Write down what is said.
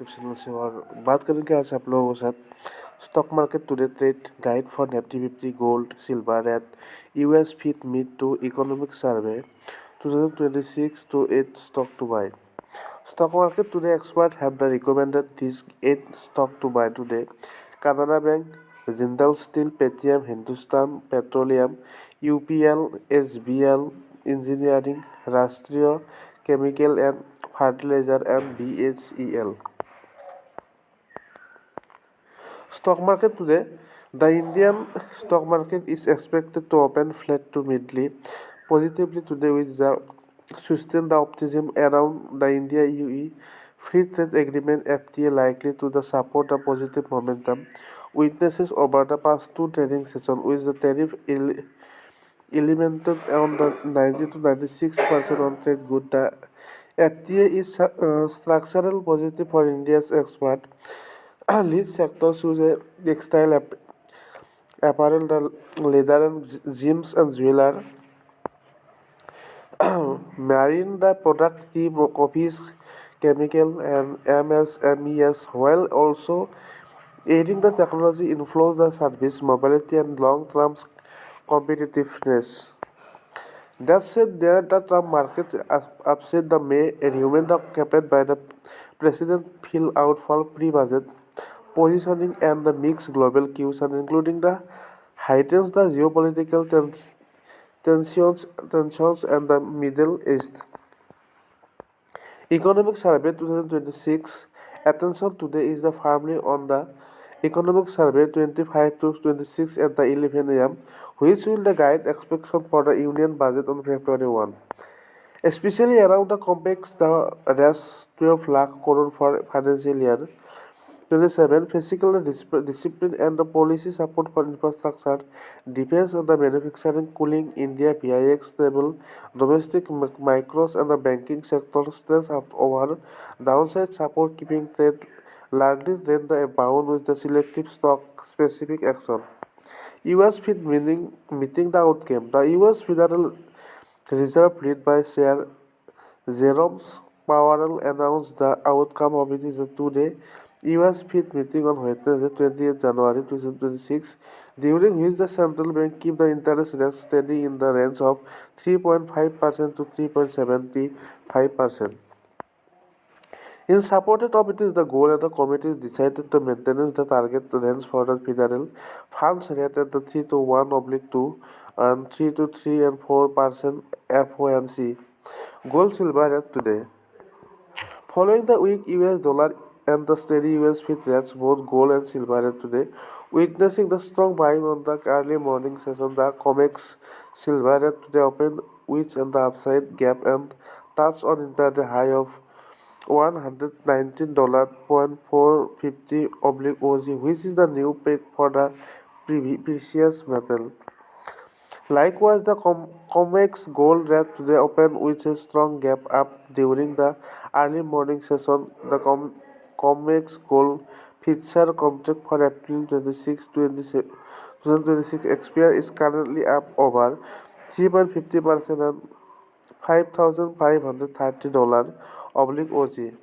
YouTube channel से और बात करेंगे आज आप लोगों के साथ stock market today trade guide for Nifty 50 gold silver at US Fed meet to economic survey 2026 to 8 stock to buy. Stock market today experts have recommended these 8 stock to buy today. Canara Bank, Jindal Steel, Paytm, Hindustan Petroleum, UPL, HBL Engineering, Rashtriya Chemicals and Fertilizers and BHEL. Stock market today. The Indian stock market is expected to open flat to mildly positively today with the sustain the optimism around the India-UE free trade agreement FTA likely to the support a positive momentum. Witnesses over the past two trading sessions with the tariff eliminated on the 90 to 96% on trade good. The FTA is structural positive for India's export. Lead sectors use a textile apparel, the leather and gyms and jewellery. Marine the product tea, coffees, chemical and MSMEs while also aiding the technology inflows the service mobility and long-term competitiveness. That said, there the term markets upset the May remained capped by the president fill out for pre-budget positioning and the mixed global cues and including the heightens the geopolitical tensions and the Middle East. Economic Survey 2026 attention today is the firmly on the Economic Survey 25 to 26 at the 11 am, which will the guide expectation for the Union budget on February 1. Especially around the complex the rest 12 lakh crore for financial year 27 physical discipline and the policy support for infrastructure, defense and the manufacturing cooling India PIX stable, domestic micros and the banking sector stress over downside support keeping trade largely then the bound with the selective stock specific action. US Fed meeting the outcome. The US Federal Reserve led by Chair Jerome Powell announced the outcome of its two-day US Fed meeting on Wednesday, 20th January 2026, during which the central bank kept the interest rate steady in the range of 3.5% to 3.75%. In support of it is the goal and the committee decided to maintain the target range for the federal funds rate at the 3 to 1 oblique 2 and 3 to 3 and 4% FOMC. Gold silver rate today. Following the weak US dollar and the steady US Fed rates, both gold and silver rate today, witnessing the strong buying on the early morning session, the COMEX silver rate today opened which and the upside gap and touched on intraday high of $119.450 oblique OG, which is the new peak for the precious metal. Likewise, the COMEX gold rate today opened with a strong gap up during the early morning session. The COMEX gold future contract for April 26, 2026 expire is currently up over 3.50% and $5,530 oblique OG.